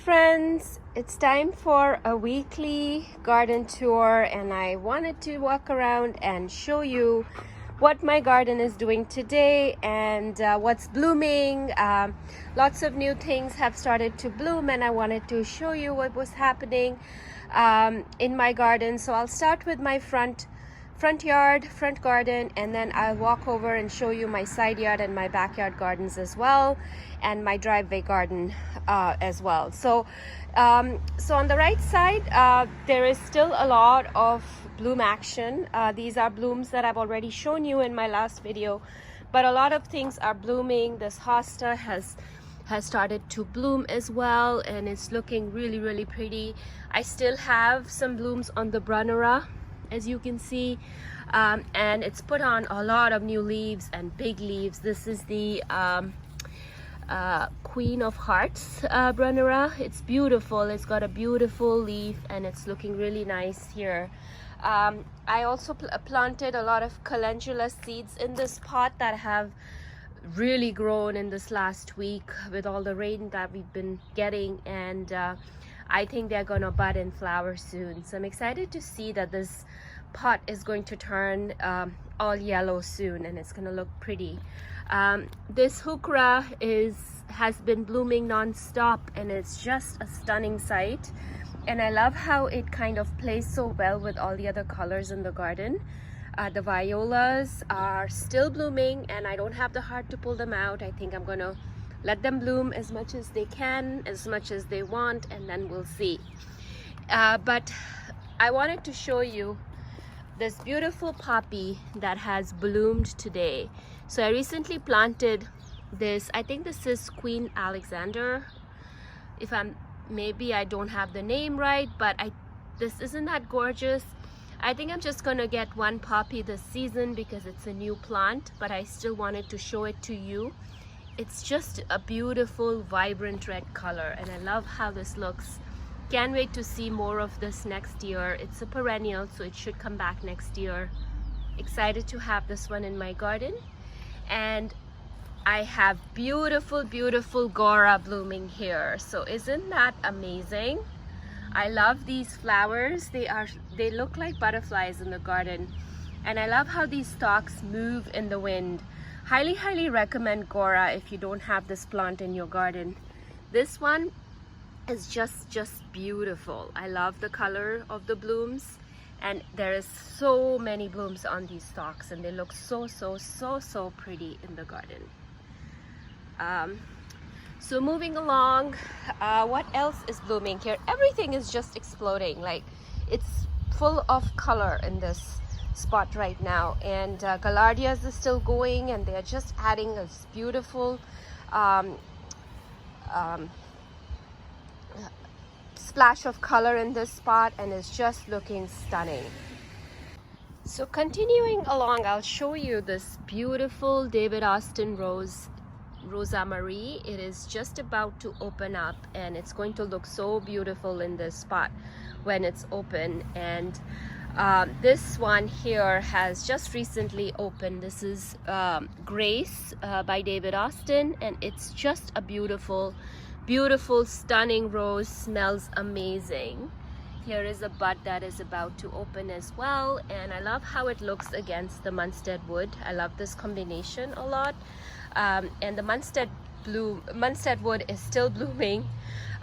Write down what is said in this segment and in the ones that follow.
friends, it's time for a weekly garden tour, and I wanted to walk around and show you what my garden is doing today and what's blooming. Lots of new things have started to bloom, and I wanted to show you what was happening in my garden. So I'll start with my front garden, and then I'll walk over and show you my side yard and my backyard gardens as well, and my driveway garden as well. So on the right side, there is still a lot of bloom action. These are blooms that I've already shown you in my last video, but a lot of things are blooming. This hosta has started to bloom as well, and it's looking really pretty. I still have some blooms on the Brunnera, as you can see, and it's put on a lot of new leaves and big leaves. This is the Queen of Hearts Brunnera. It's beautiful. It's got a beautiful leaf, and it's looking really nice here. I also planted a lot of calendula seeds in this pot that have really grown in this last week with all the rain that we've been getting, and I think they're gonna bud and flower soon. So I'm excited to see that this pot is going to turn all yellow soon, and it's gonna look pretty. This heuchera has been blooming non-stop, and it's just a stunning sight, and I love how it kind of plays so well with all the other colors in the garden. The violas are still blooming, and I don't have the heart to pull them out. I think I'm gonna let them bloom as much as they can, as much as they want, and then we'll see. But I wanted to show you this beautiful poppy that has bloomed today. So I recently planted this, I think this is Queen Alexander. Maybe I don't have the name right, but this isn't that gorgeous. I think I'm just gonna get one poppy this season because it's a new plant, but I still wanted to show it to you. It's just a beautiful, vibrant red color, and I love how this looks. Can't wait to see more of this next year. It's a perennial, so it should come back next year. Excited to have this one in my garden. And I have beautiful Gora blooming here. So isn't that amazing? I love these flowers. They look like butterflies in the garden, and I love how these stalks move in the wind. Highly recommend Gora if you don't have this plant in your garden. This one is just beautiful. I love the color of the blooms, and there is so many blooms on these stalks, and they look so pretty in the garden. So moving along, what else is blooming here? Everything is just exploding. Like, it's full of color in this spot right now, and gaillardias is still going, and they are just adding this beautiful splash of color in this spot, and it's just looking stunning. So continuing along, I'll show you this beautiful David Austin Rosa Marie. It is just about to open up, and it's going to look so beautiful in this spot when it's open. And this one here has just recently opened. This is Grace by David Austin, and it's just a beautiful stunning rose. Smells amazing. Here is a bud that is about to open as well, and I love how it looks against the Munstead wood. I love this combination a lot. And the Munstead wood is still blooming.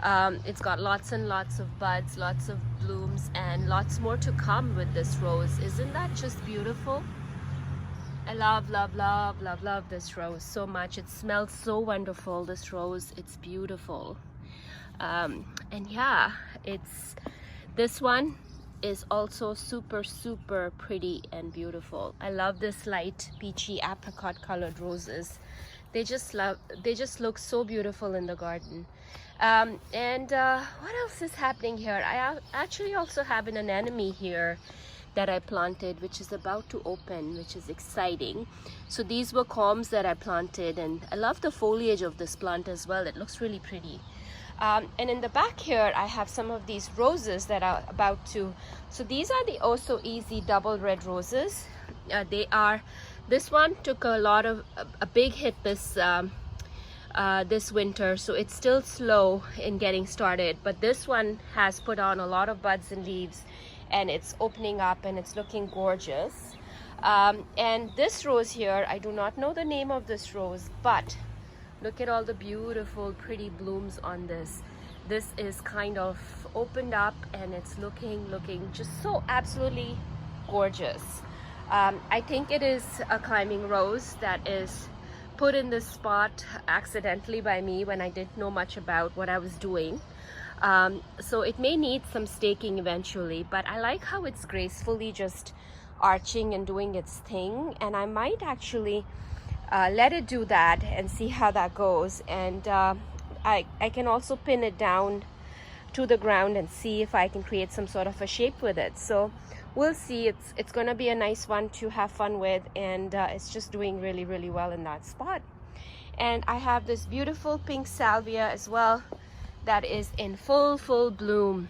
It's got lots and lots of buds, lots of blooms, and lots more to come with this rose. Isn't that just beautiful? I love this rose so much. It smells so wonderful, this rose. It's beautiful. And yeah, this one is also super pretty and beautiful. I love this light peachy apricot colored roses. They just look so beautiful in the garden. What else is happening here? I actually also have an anemone here that I planted, which is about to open, which is exciting. So these were corms that I planted, and I love the foliage of this plant as well. It looks really pretty. And in the back here, I have some of these roses that are about to, so these are the Oh So Easy double red roses. This one took a big hit this this winter, so it's still slow in getting started, but this one has put on a lot of buds and leaves, and it's opening up and it's looking gorgeous. And this rose here, I do not know the name of this rose, but look at all the beautiful pretty blooms on this. This is kind of opened up and it's looking just so absolutely gorgeous. I think it is a climbing rose that is put in this spot accidentally by me when I didn't know much about what I was doing. So it may need some staking eventually, but I like how it's gracefully just arching and doing its thing, and I might actually let it do that and see how that goes. And I can also pin it down to the ground and see if I can create some sort of a shape with it. So we'll see. It's gonna be a nice one to have fun with, and it's just doing really well in that spot. And I have this beautiful pink salvia as well that is in full bloom,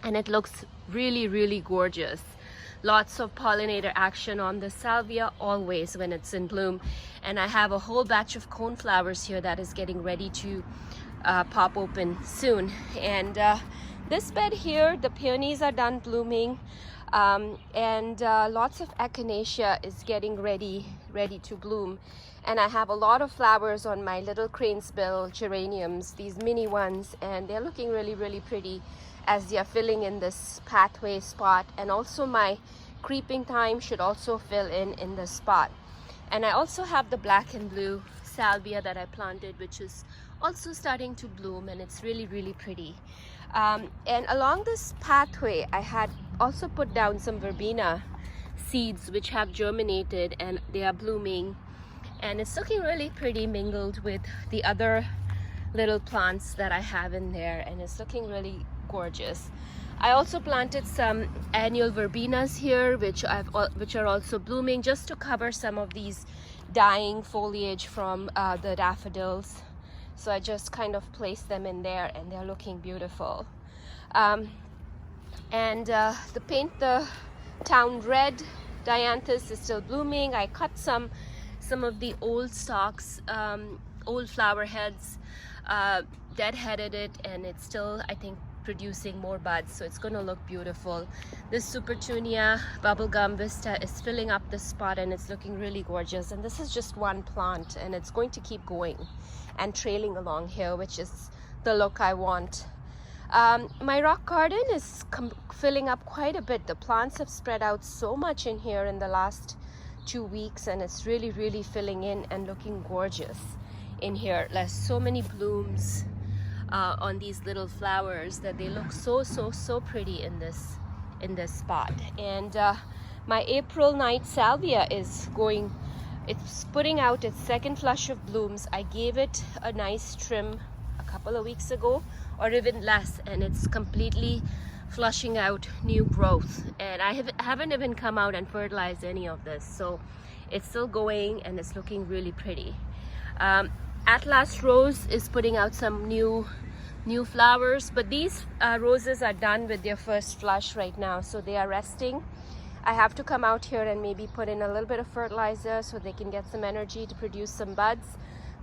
and it looks really gorgeous. Lots of pollinator action on the salvia always when it's in bloom. And I have a whole batch of coneflowers here that is getting ready to pop open soon. And this bed here, the peonies are done blooming, and lots of echinacea is getting ready to bloom. And I have a lot of flowers on my little cranesbill geraniums, these mini ones, and they're looking really pretty as they are filling in this pathway spot. And also my creeping thyme should also fill in this spot. And I also have the black and blue salvia that I planted, which is also starting to bloom, and it's really pretty. And along this pathway I had also put down some verbena seeds which have germinated and they are blooming, and it's looking really pretty mingled with the other little plants that I have in there, and it's looking really gorgeous. I also planted some annual verbenas here which are also blooming, just to cover some of these dying foliage from the daffodils. So I just kind of placed them in there, and they're looking beautiful. The paint the town red dianthus is still blooming. I cut some of the old stalks, old flower heads, deadheaded it, and it's still, I think, producing more buds, so it's going to look beautiful. This Supertunia bubblegum vista is filling up the spot, and it's looking really gorgeous. And this is just one plant, and it's going to keep going and trailing along here, which is the look I want. My rock garden is filling up quite a bit. The plants have spread out so much in here in the last 2 weeks, and it's really filling in and looking gorgeous in here. There's so many blooms on these little flowers that they look so pretty in this spot. And my April night salvia is going, it's putting out its second flush of blooms. I gave it a nice trim a couple of weeks ago, or even less, and it's completely flushing out new growth. And I haven't even come out and fertilized any of this, so it's still going and it's looking really pretty. Atlas Rose is putting out some new flowers, but these roses are done with their first flush right now, so they are resting. I have to come out here and maybe put in a little bit of fertilizer so they can get some energy to produce some buds.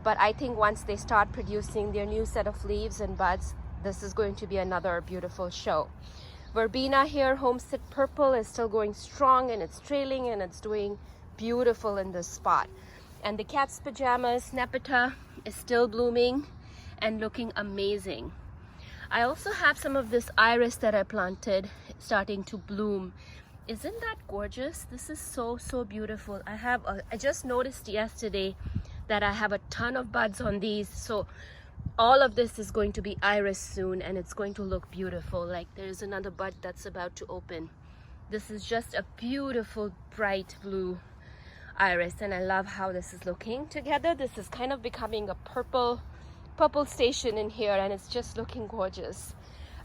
But I think once they start producing their new set of leaves and buds, this is going to be another beautiful show. Verbena here, Homestead Purple, is still going strong, and it's trailing, and it's doing beautiful in this spot. And the cat's pajamas, Nepeta, is still blooming and looking amazing. I also have some of this iris that I planted starting to bloom. Isn't that gorgeous? This is so beautiful. I just noticed yesterday that I have a ton of buds on these, so all of this is going to be iris soon, and it's going to look beautiful. Like, there's another bud that's about to open. This is just a beautiful bright blue iris, and I love how this is looking together. This is kind of becoming a purple station in here, and it's just looking gorgeous.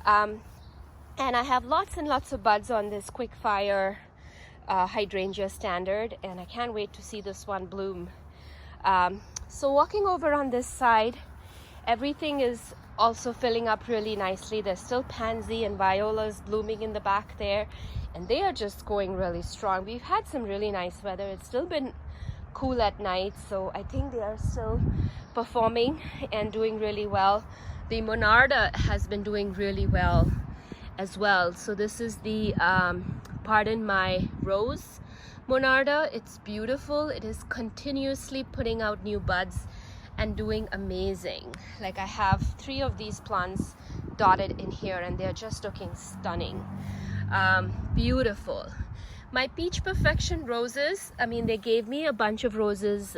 And I have lots and lots of buds on this Quickfire hydrangea standard, and I can't wait to see this one bloom. So walking over on this side, everything is also filling up really nicely. There's still pansy and violas blooming in the back there, and they are just going really strong. We've had some really nice weather. It's still been cool at night, so I think they are still performing and doing really well. The Monarda has been doing really well as well. So this is the Pardon My Rose Monarda. It's beautiful. It is continuously putting out new buds and doing amazing. Like, I have 3 of these plants dotted in here and they're just looking stunning. Beautiful. My Peach Perfection roses, I mean, they gave me a bunch of roses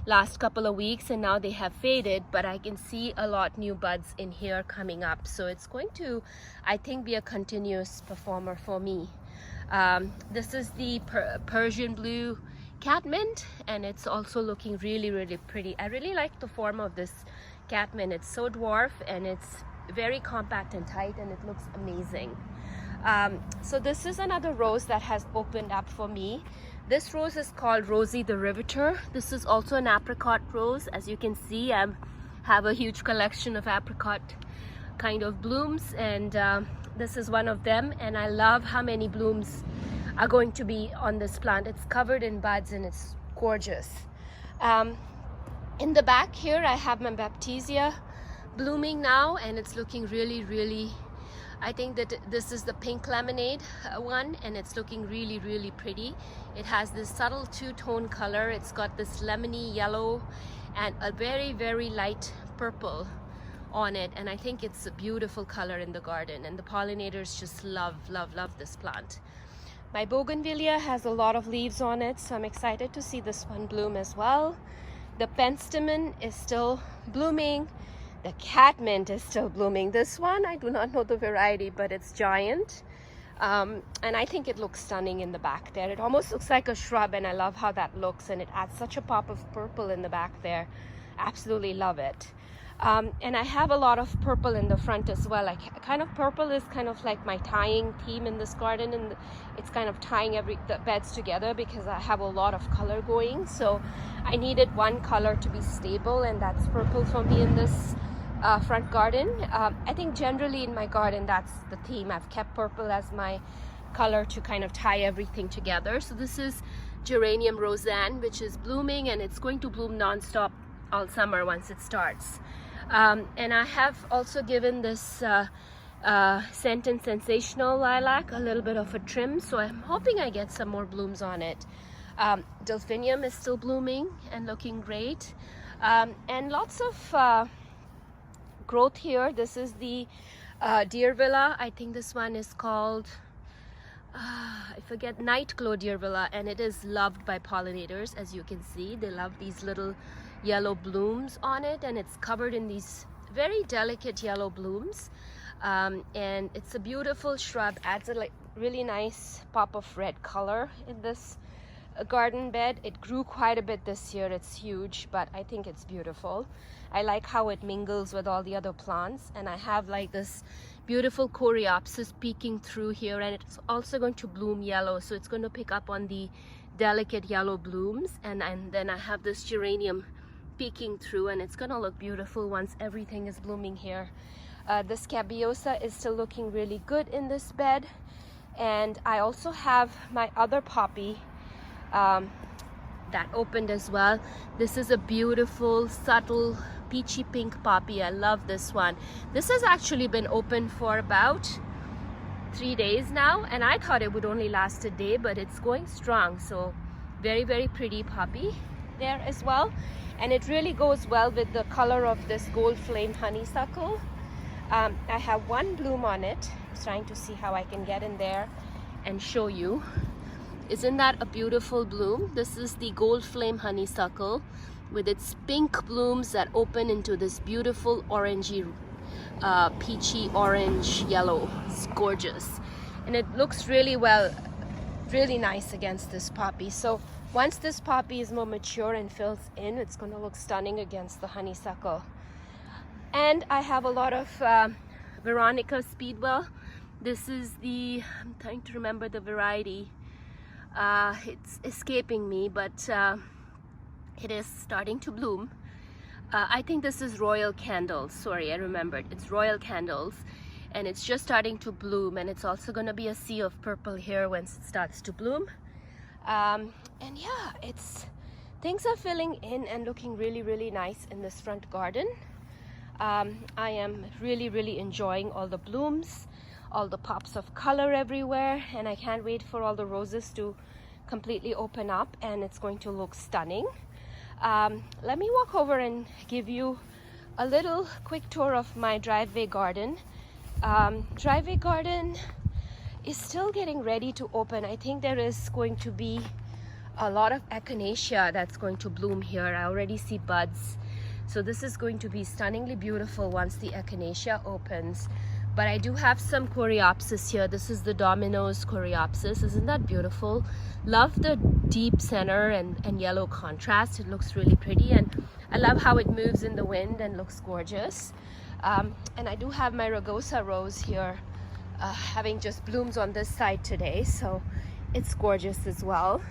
last couple of weeks and now they have faded, but I can see a lot new buds in here coming up, so it's going to, I think, be a continuous performer for me. This is the Persian blue catmint, and it's also looking really pretty. I really like the form of this catmint. It's so dwarf and it's very compact and tight and it looks amazing. So this is another rose that has opened up for me. This rose is called Rosie the Riveter. This is also an apricot rose. As you can see, I have a huge collection of apricot kind of blooms, and this is one of them, and I love how many blooms are going to be on this plant. It's covered in buds and it's gorgeous. In the back here I have my Baptisia blooming now, and it's looking really, I think that this is the pink lemonade one, and it's looking really pretty. It has this subtle 2-tone color. It's got this lemony yellow and a very light purple on it, and I think it's a beautiful color in the garden, and the pollinators just love this plant. My bougainvillea has a lot of leaves on it, so I'm excited to see this one bloom as well. The penstemon is still blooming. The catmint is still blooming. This one, I do not know the variety, but it's giant. And I think it looks stunning in the back there. It almost looks like a shrub, and I love how that looks, and it adds such a pop of purple in the back there. Absolutely love it. And I have a lot of purple in the front as well. Like, kind of purple is kind of like my tying theme in this garden, and it's kind of tying the beds together because I have a lot of color going. So I needed one color to be stable, and that's purple for me in this front garden. I think generally in my garden that's the theme. I've kept purple as my color to kind of tie everything together. So this is Geranium Roseanne, which is blooming, and it's going to bloom non-stop all summer once it starts. And I have also given this Scent and Sensational Lilac a little bit of a trim, so I'm hoping I get some more blooms on it. Delphinium is still blooming and looking great, and lots of growth here. This is the Deer Villa. I think this one is called I forget, Night Glow Deer Villa, and it is loved by pollinators. As you can see, they love these little yellow blooms on it, and it's covered in these very delicate yellow blooms, and it's a beautiful shrub. Adds a really nice pop of red color in this garden bed. It grew quite a bit this year. It's huge, but I think it's beautiful. I like how it mingles with all the other plants, and I have like this beautiful Coreopsis peeking through here, and it's also going to bloom yellow, so it's going to pick up on the delicate yellow blooms, and then I have this geranium peeking through, and it's going to look beautiful once everything is blooming here. The Scabiosa is still looking really good in this bed, and I also have my other poppy that opened as well. This is a beautiful subtle peachy pink poppy. I love this one. This has actually been open for about 3 days now, and I thought it would only last a day, but it's going strong. So very pretty poppy there as well, and it really goes well with the color of this Gold Flame honeysuckle. I have one bloom on it. I'm trying to see how I can get in there and show you. Isn't that a beautiful bloom? This is the Gold Flame honeysuckle with its pink blooms that open into this beautiful orangey, peachy orange yellow. It's gorgeous, and it looks really well, really nice against this poppy. So once this poppy is more mature and fills in, it's going to look stunning against the honeysuckle. And I have a lot of Veronica Speedwell. This is the, I'm trying to remember the variety. It's escaping me, but it is starting to bloom. I think this is Royal Candles. Sorry, I remembered. It's Royal Candles, and it's just starting to bloom, and it's also going to be a sea of purple here once it starts to bloom. And yeah, it's things are filling in and looking really nice in this front garden. I am really enjoying all the blooms, all the pops of color everywhere, and I can't wait for all the roses to completely open up and it's going to look stunning. Let me walk over and give you a little quick tour of my driveway garden. Driveway garden is still getting ready to open. I think there is going to be a lot of echinacea that's going to bloom here. I already see buds. So this is going to be stunningly beautiful once the echinacea opens. But I do have some coreopsis here. This is the Domino's coreopsis. Isn't that beautiful? Love the deep center and yellow contrast. It looks really pretty, and I love how it moves in the wind and looks gorgeous. And I do have my rugosa rose here, having just blooms on this side today, so it's gorgeous as well.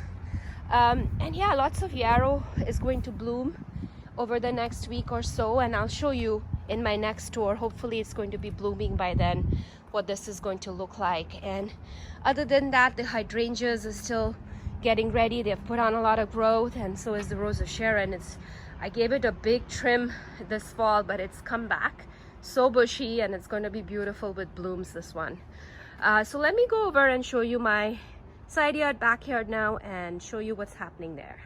And yeah, lots of yarrow is going to bloom over the next week or so, and I'll show you in my next tour. Hopefully it's going to be blooming by then, what this is going to look like. And other than that, the hydrangeas are still getting ready. They've put on a lot of growth, and so is the Rose of Sharon. I gave it a big trim this fall, but it's come back so bushy, and it's going to be beautiful with blooms, this one. So let me go over and show you my side yard, backyard now, and show you what's happening there.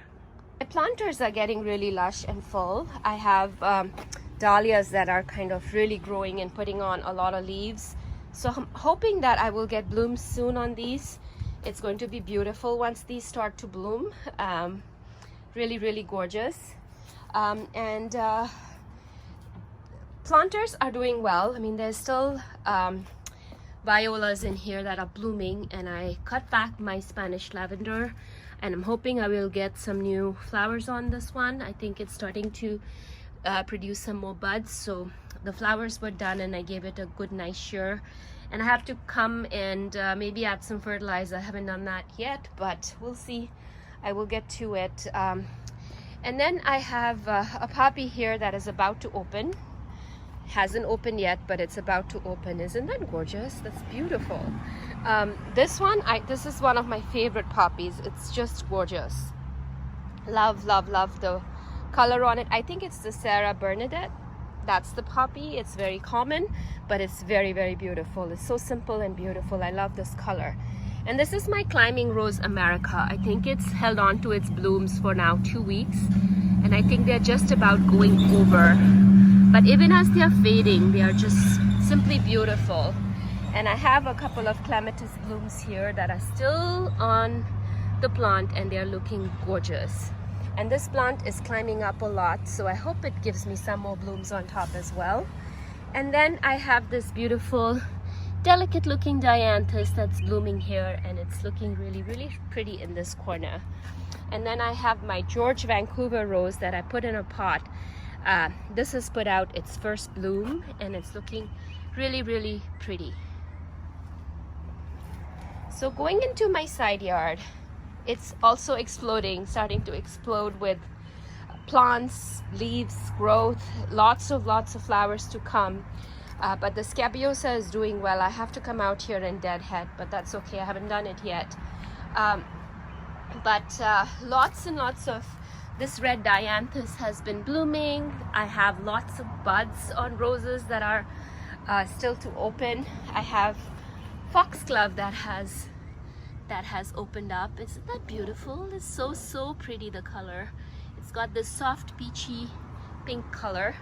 My planters are getting really lush and full. I have dahlias that are kind of really growing and putting on a lot of leaves. So I'm hoping that I will get blooms soon on these. It's going to be beautiful once these start to bloom. Really gorgeous. Planters are doing well. I mean, there's still violas in here that are blooming, and I cut back my Spanish lavender, and I'm hoping I will get some new flowers on this one. I think it's starting to produce some more buds. So the flowers were done, and I gave it a good nice shear, and I have to come and maybe add some fertilizer. I haven't done that yet, but we'll see. I will get to it. And then I have a poppy here that is about to open. Hasn't opened yet, but it's about to open. Isn't that gorgeous? That's beautiful. This one, this is one of my favorite poppies. It's just gorgeous. Love the color on it. I think it's the Sarah Bernadette. That's the poppy. It's very common, but it's very beautiful. It's so simple and beautiful. I love this color. And this is my Climbing Rose America. I think it's held on to its blooms for now 2 weeks, and I think they're just about going over. But even as they are fading, they are just simply beautiful. And I have a couple of clematis blooms here that are still on the plant, and they're looking gorgeous. And this plant is climbing up a lot, so I hope it gives me some more blooms on top as well. And then I have this beautiful, delicate looking dianthus that's blooming here, and it's looking really pretty in this corner. And then I have my George Vancouver rose that I put in a pot. This has put out its first bloom, and it's looking really pretty. So going into my side yard, it's also exploding, starting to explode with plants, leaves, growth, lots of flowers to come. But the Scabiosa is doing well. I have to come out here and deadhead, but that's okay. I haven't done it yet. Lots and lots of this red dianthus has been blooming. I have lots of buds on roses that are still to open. I have foxglove that has opened up. Isn't that beautiful? It's so pretty, the color. It's got this soft peachy pink color.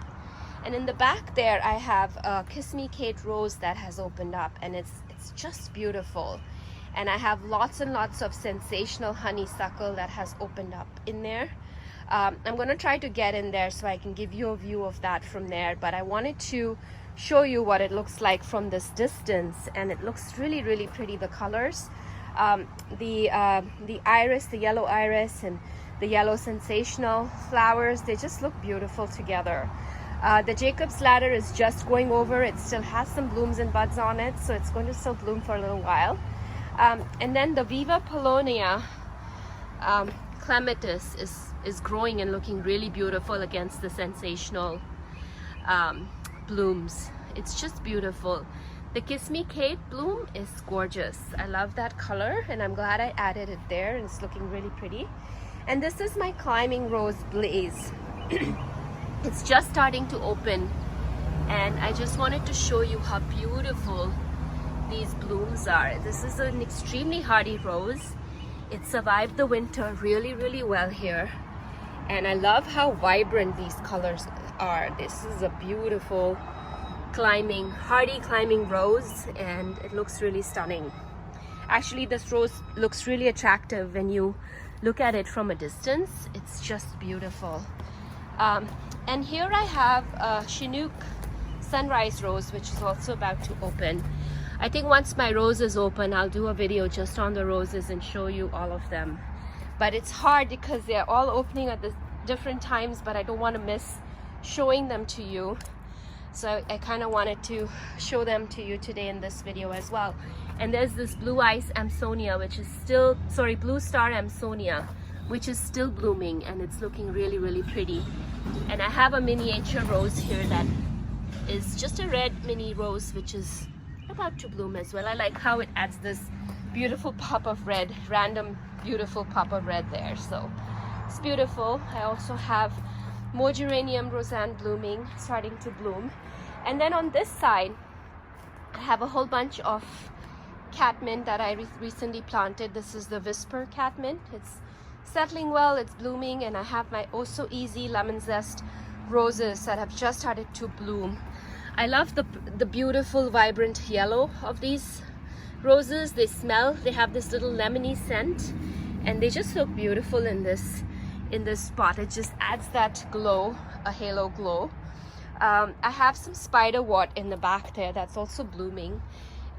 And in the back there I have a Kiss Me Kate rose that has opened up, and it's just beautiful. And I have lots and lots of sensational honeysuckle that has opened up in there. I'm gonna try to get in there so I can give you a view of that from there, but I wanted to show you what it looks like from this distance, and it looks really pretty, the colors. The iris, the yellow iris, and the yellow sensational flowers, they just look beautiful together. The Jacob's Ladder is just going over. It still has some blooms and buds on it, so it's going to still bloom for a little while. And then the Viva Polonia clematis is growing and looking really beautiful against the sensational blooms. It's just beautiful. The Kiss Me Kate bloom is gorgeous. I love that color, and I'm glad I added it there, and it's looking really pretty. And this is my climbing rose Blaze. It's just starting to open, and I just wanted to show you how beautiful these blooms are. This is an extremely hardy rose. It survived the winter really well here, and I love how vibrant these colors are. This is a beautiful hardy climbing rose, and it looks really stunning. Actually, this rose looks really attractive when you look at it from a distance. It's just beautiful. And here I have a Chinook sunrise rose, which is also about to open. I think once my roses open, I'll do a video just on the roses and show you all of them. But it's hard because they're all opening at the different times, but I don't want to miss showing them to you. So I kind of wanted to show them to you today in this video as well. And there's this Blue Ice Amsonia, which is still, sorry, Blue Star Amsonia, which is still blooming, and it's looking really pretty. And I have a miniature rose here that is just a red mini rose, which is about to bloom as well. I like how it adds this beautiful pop of red, random beautiful pop of red there. So it's beautiful. I also have more Geranium Roseanne blooming, starting to bloom. And then on this side, I have a whole bunch of catmint that I recently planted. This is the Whisper catmint. It's settling well, it's blooming, and I have my Oh So Easy lemon zest roses that have just started to bloom. I love the beautiful vibrant yellow of these roses. They smell, they have this little lemony scent, and they just look beautiful in this spot. It just adds that glow, a halo glow. I have some spiderwort in the back there that's also blooming.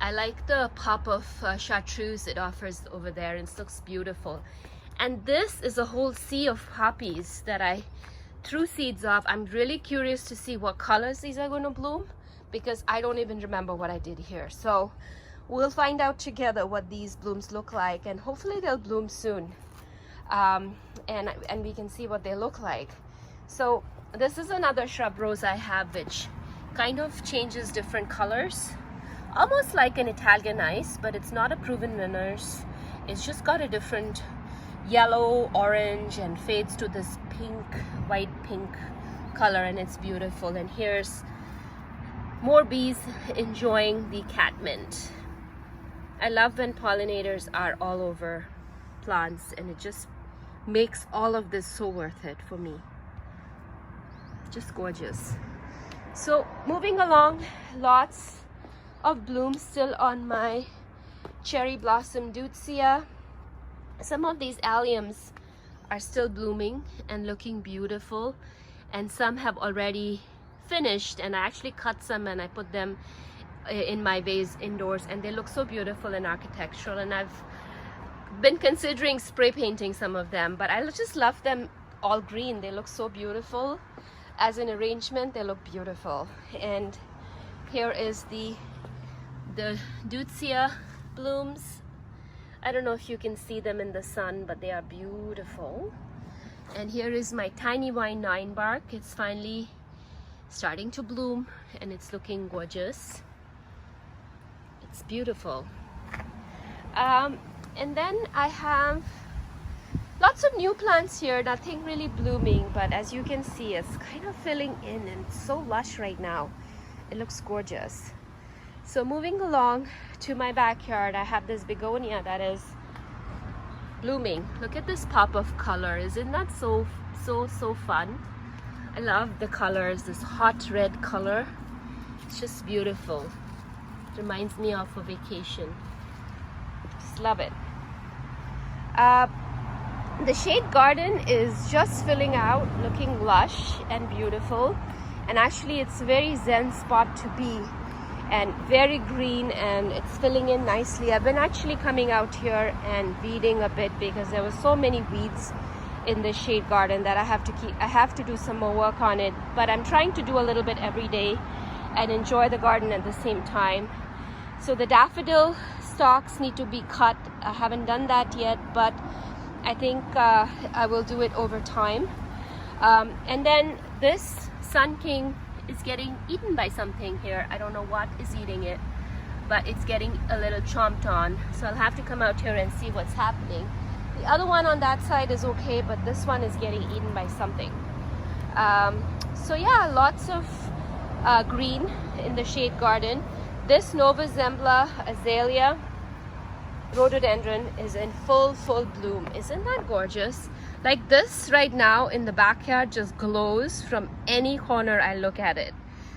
I like the pop of chartreuse it offers over there, and it looks beautiful. And this is a whole sea of poppies that I threw seeds of. I'm really curious to see what colors these are going to bloom, because I don't even remember what I did here. So we'll find out together what these blooms look like, and hopefully they'll bloom soon. And we can see what they look like. So this is another shrub rose I have, which kind of changes different colors, almost like an Italian ice, but it's not a proven winners. It's just got a different yellow, orange, and fades to this pink, white pink color, and it's beautiful. And here's more bees enjoying the catmint. I love when pollinators are all over plants, and it just makes all of this so worth it for me. Just gorgeous. So moving along, lots of blooms still on my cherry blossom Deutzia. Some of these alliums are still blooming and looking beautiful, and some have already finished, and I actually cut some and I put them in my vase indoors, and they look so beautiful and architectural. And I've been considering spray painting some of them, but I just love them all green. They look so beautiful as an arrangement. They look beautiful. And here is the Deutzia blooms. I don't know if you can see them in the sun, but they are beautiful. And here is my tiny vine 9-bark. It's finally starting to bloom, and it's looking gorgeous. It's beautiful. And then I have lots of new plants here, nothing really blooming, but as you can see, it's kind of filling in, and it's so lush right now. It looks gorgeous. So moving along to my backyard, I have this begonia that is blooming. Look at this pop of color. Isn't that so fun? I love the colors, this hot red color. It's just beautiful. It reminds me of a vacation. Just love it. The shade garden is just filling out, looking lush and beautiful. And actually it's a very zen spot to be, and very green, and it's filling in nicely. I've been actually coming out here and weeding a bit because there were so many weeds in the shade garden that I have to do some more work on it, but I'm trying to do a little bit every day and enjoy the garden at the same time. So the daffodil stalks need to be cut. I haven't done that yet, but I think I will do it over time. And then this Sun King is getting eaten by something here. I don't know what is eating it, but it's getting a little chomped on. So I'll have to come out here and see what's happening. The other one on that side is okay, but this one is getting eaten by something. So yeah, lots of green in the shade garden. This Nova Zembla azalea rhododendron is in full bloom. Isn't that gorgeous? Like this right now in the backyard just glows from any corner I look at it.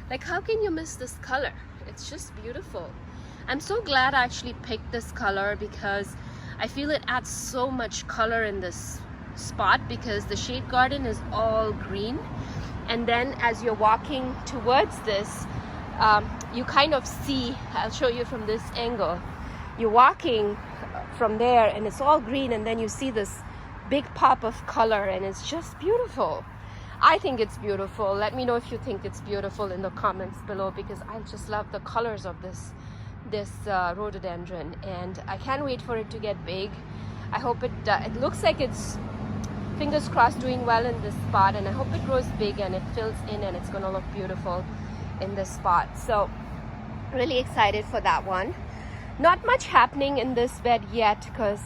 Like, how can you miss this color? It's just beautiful. I'm so glad I actually picked this color because I feel it adds so much color in this spot, because the shade garden is all green, and then as you're walking towards this, you kind of see, I'll show you from this angle, you're walking from there and it's all green, and then you see this big pop of color, and it's just beautiful. I think it's beautiful. Let me know if you think it's beautiful in the comments below, because I just love the colors of this rhododendron, and I can't wait for it to get big. I hope it looks like it's, fingers crossed, doing well in this spot, and I hope it grows big and it fills in and it's gonna look beautiful in this spot. So really excited for that one. Not much happening in this bed yet because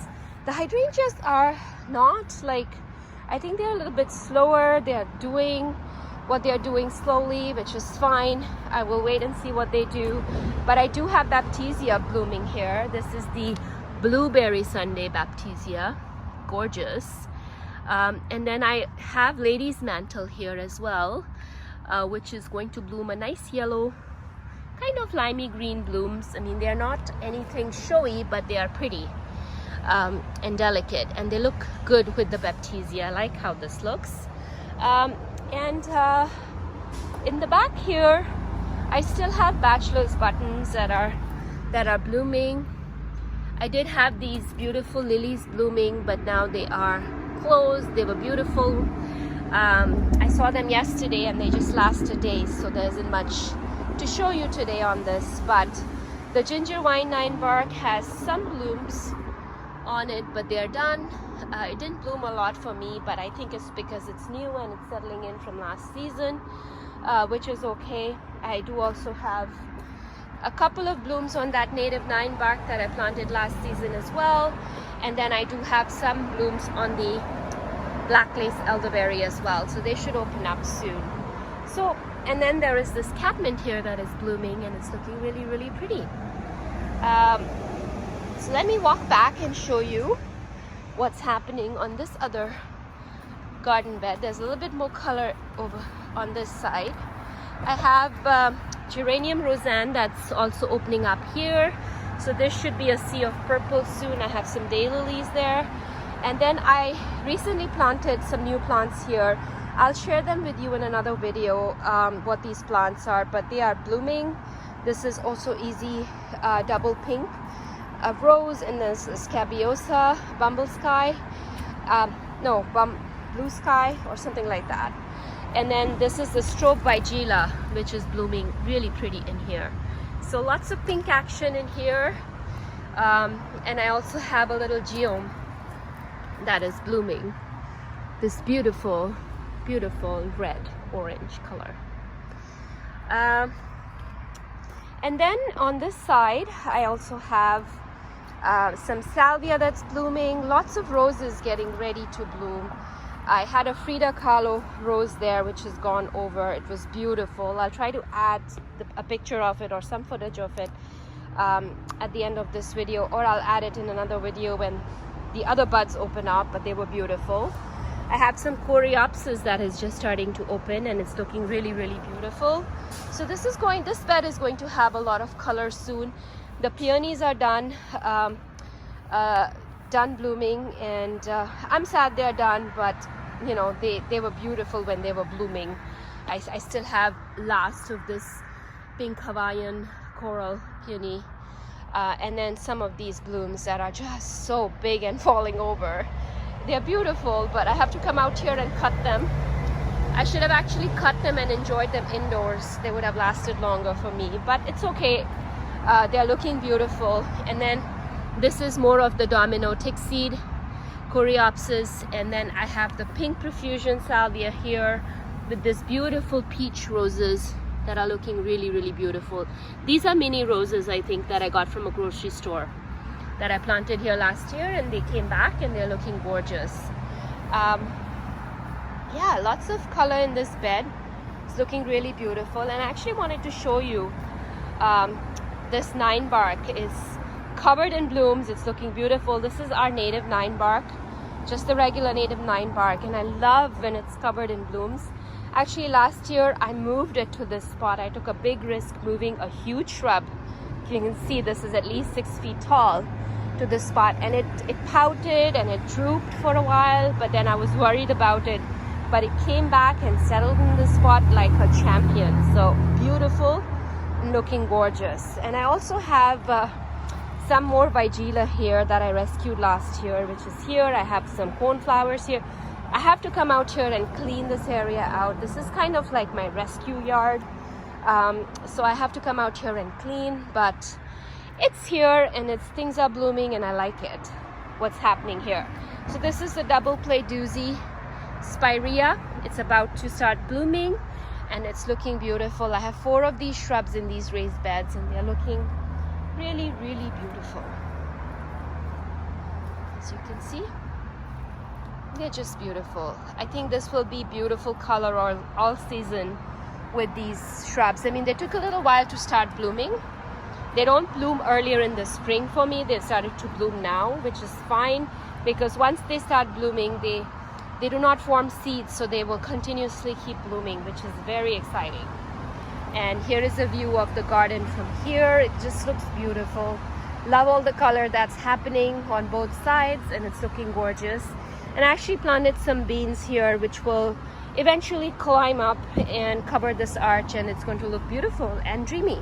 the hydrangeas are not, like, I think they're a little bit slower. They're doing what they're doing slowly, which is fine. I will wait and see what they do. But I do have Baptisia blooming here. This is the Blueberry Sunday Baptisia, gorgeous. And then I have Lady's Mantle here as well, which is going to bloom a nice yellow, kind of limey green blooms. I mean, they're not anything showy, but they are pretty and delicate, and they look good with the Baptisia. I like how this looks. And in the back here, I still have bachelor's buttons that are blooming. I did have these beautiful lilies blooming, but now they are closed. They were beautiful. I saw them yesterday and they just last a day, so there isn't much to show you today on this. But the ginger wine 9 bark has some blooms on it, but they're done. It didn't bloom a lot for me, but I think it's because it's new and it's settling in from last season, which is okay. I do also have a couple of blooms on that native 9 bark that I planted last season as well, and then I do have some blooms on the black lace elderberry as well, so they should open up soon. So, and then there is this catmint here that is blooming, and it's looking really pretty. So let me walk back and show you what's happening on this other garden bed. There's a little bit more color over on this side. I have Geranium Roseanne that's also opening up here, so there should be a sea of purple soon. I have some daylilies there, and then I recently planted some new plants here. I'll share them with you in another video, what these plants are, but they are blooming. This is also easy double pink rose, and this is Scabiosa Bumble Sky, Blue Sky or something like that. And then this is the Strobe by Gila, which is blooming really pretty in here. So lots of pink action in here. And I also have a little geome that is blooming. This beautiful red orange color. And then on this side, I also have some salvia that's blooming. Lots of roses getting ready to bloom. I had a Frida Kahlo rose there, which has gone over. It was beautiful. I'll try to add a picture of it or some footage of it at the end of this video, or I'll add it in another video when the other buds open up, but they were beautiful. I have some Coreopsis that is just starting to open, and it's looking really beautiful. So this bed is going to have a lot of color soon. The peonies are done blooming, and I'm sad they're done, but you know, they were beautiful when they were blooming. I still have last of this pink Hawaiian coral peony, and then some of these blooms that are just so big and falling over. They're beautiful, but I have to come out here and cut them. I should have actually cut them and enjoyed them indoors. They would have lasted longer for me, but it's okay. They're looking beautiful. And then this is more of the Domino tick seed Coreopsis, and then I have the pink Profusion Salvia here with this beautiful peach roses that are looking really beautiful. These are mini roses, I think, that I got from a grocery store. that I planted here last year, and they came back and they're looking gorgeous. Yeah, lots of color in this bed. It's looking really beautiful, and I actually wanted to show you this 9 bark is covered in blooms. It's looking beautiful. This is our native 9 bark, just the regular native 9 bark, and I love when it's covered in blooms. Actually, last year I moved it to this spot. I took a big risk moving a huge shrub. You can see this is at least 6 feet tall to this spot, and it pouted and it drooped for a while, but then I was worried about it, but it came back and settled in the spot like a champion. So beautiful, looking gorgeous. And I also have some more Vigela here that I rescued last year, which is here. I have some cornflowers here. I have to come out here and clean this area out. This is kind of like my rescue yard. So I have to come out here and clean, but it's here and things are blooming, and I like it, what's happening here. So this is the double play doozy spirea. It's about to start blooming and it's looking beautiful. I have 4 of these shrubs in these raised beds, and they're looking really, really beautiful. As you can see, they're just beautiful. I think this will be beautiful color all season with these shrubs. I mean, they took a little while to start blooming. They don't bloom earlier in the spring for me. They started to bloom now, which is fine, because once they start blooming, they do not form seeds, so they will continuously keep blooming, which is very exciting. And here is a view of the garden from here. It just looks beautiful. Love all the color that's happening on both sides, and it's looking gorgeous. And I actually planted some beans here, which will eventually climb up and cover this arch, and it's going to look beautiful and dreamy.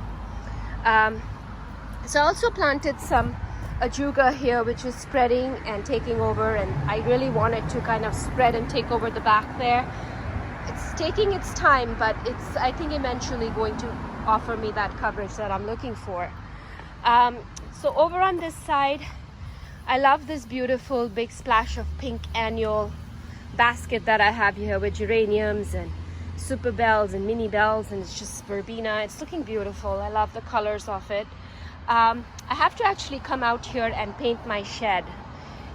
So I also planted some ajuga here, which is spreading and taking over, and I really wanted to kind of spread and take over the back there. It's taking its time, but it's, I think, eventually going to offer me that coverage that I'm looking for. So over on this side, I love this beautiful big splash of pink annual basket that I have here with geraniums and super bells and mini bells, and it's just verbena. It's looking beautiful. I love the colors of it. I have to actually come out here and paint my shed,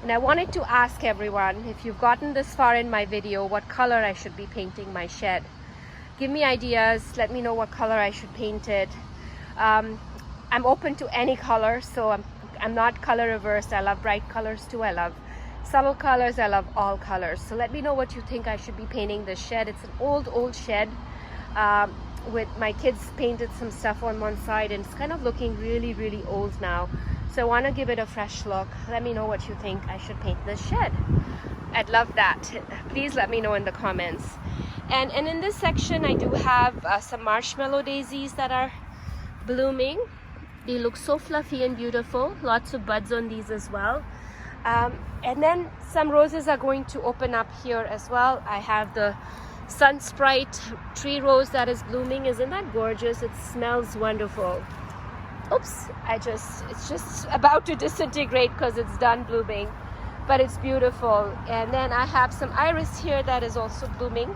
and I wanted to ask everyone, if you've gotten this far in my video, what color I should be painting my shed. Give me ideas. Let me know what color I should paint it. I'm open to any color, so I'm not color averse. I love bright colors too. I love subtle colors. I love all colors. So let me know what you think I should be painting this shed. It's an old shed. With my kids painted some stuff on one side, and it's kind of looking really, really old now. So I want to give it a fresh look. Let me know what you think I should paint this shed. I'd love that. Please let me know in the comments. And in this section, I do have some marshmallow daisies that are blooming. They look so fluffy and beautiful. Lots of buds on these as well. And then some roses are going to open up here as well. I have the Sun Sprite tree rose that is blooming. Isn't that gorgeous? It smells wonderful. Oops, it's just about to disintegrate because it's done blooming, but it's beautiful. And then I have some iris here that is also blooming.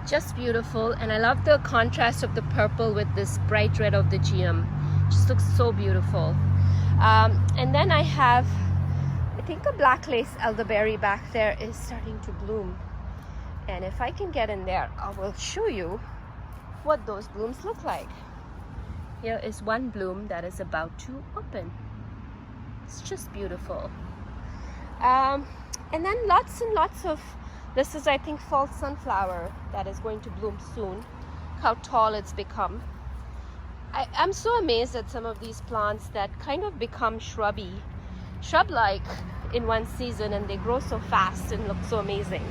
Just beautiful. And I love the contrast of the purple with this bright red of the geum. Just looks so beautiful. And then I have, I think, a black lace elderberry back there is starting to bloom. And if I can get in there, I will show you what those blooms look like. Here is one bloom that is about to open. It's just beautiful. And then lots and lots of, this is, I think, false sunflower that is going to bloom soon. How tall it's become. I'm so amazed at some of these plants that kind of become shrub-like in one season, and they grow so fast and look so amazing.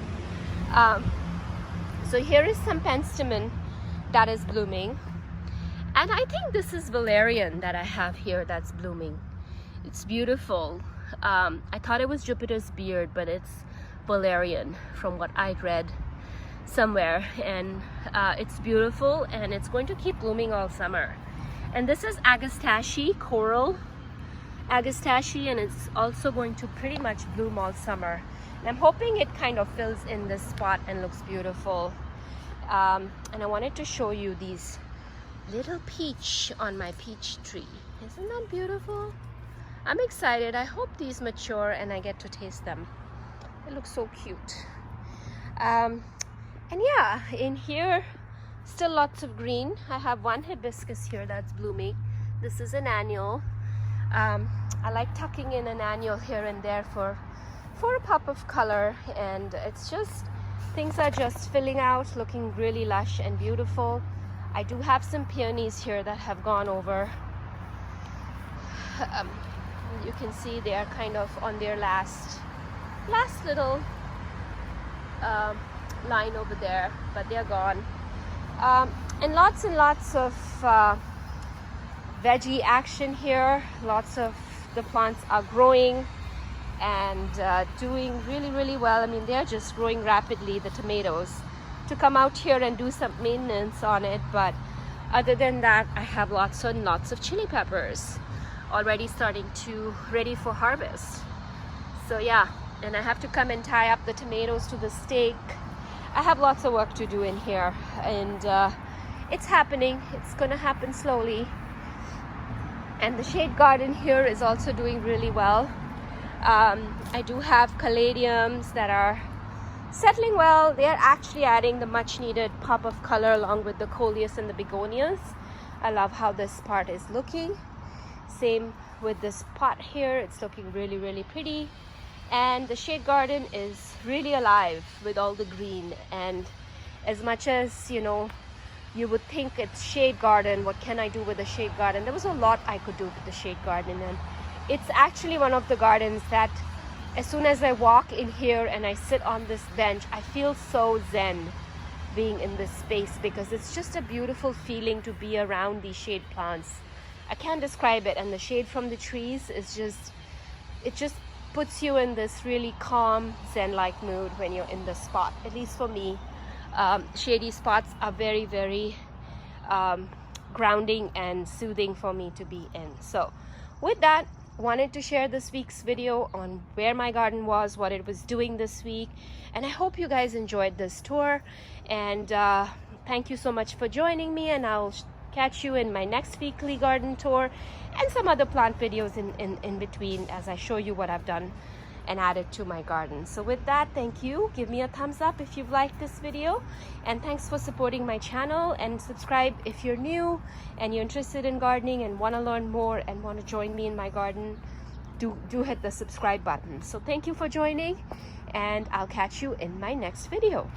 So here is some penstemon that is blooming, and I think this is valerian that I have here that's blooming. It's beautiful. I thought it was Jupiter's beard, but it's valerian from what I read somewhere, and it's beautiful, and it's going to keep blooming all summer. And this is agastache, coral agastache, and it's also going to pretty much bloom all summer. And I'm hoping it kind of fills in this spot and looks beautiful. And I wanted to show you these little peach on my peach tree. Isn't that beautiful? I'm excited. I hope these mature and I get to taste them. It looks so cute. And yeah, in here still lots of green. I have one hibiscus here that's blooming. This is an annual. I like tucking in an annual here and there for a pop of color, and it's just, things are just filling out, looking really lush and beautiful. I do have some peonies here that have gone over. You can see they are kind of on their last little line over there, but they're gone. And lots of veggie action here. Lots of the plants are growing and doing really well. I mean, they're just growing rapidly, the tomatoes, to come out here and do some maintenance on it. But other than that, I have lots and lots of chili peppers already starting to ready for harvest. So yeah, and I have to come and tie up the tomatoes to the stake. I have lots of work to do in here, and it's happening. It's gonna happen slowly. And the shade garden here is also doing really well. I do have caladiums that are settling well. They are actually adding the much needed pop of color along with the coleus and the begonias. I love how this part is looking. Same with this pot here. It's looking really pretty. And the shade garden is really alive with all the green. And as much as, you know, you would think it's shade garden, what can I do with the shade garden? There was a lot I could do with the shade garden, and it's actually one of the gardens that as soon as I walk in here and I sit on this bench, I feel so zen being in this space, because it's just a beautiful feeling to be around these shade plants. I can't describe it. And the shade from the trees is just, it just puts you in this really calm zen-like mood when you're in the spot. At least for me, shady spots are very grounding and soothing for me to be in. So with that, wanted to share this week's video on where my garden was, what it was doing this week, and I hope you guys enjoyed this tour. And thank you so much for joining me, and I'll catch you in my next weekly garden tour and some other plant videos in between as I show you what I've done and added to my garden. So with that, thank you. Give me a thumbs up if you've liked this video, and thanks for supporting my channel, and subscribe if you're new and you're interested in gardening and want to learn more and want to join me in my garden. Do hit the subscribe button. So thank you for joining, and I'll catch you in my next video.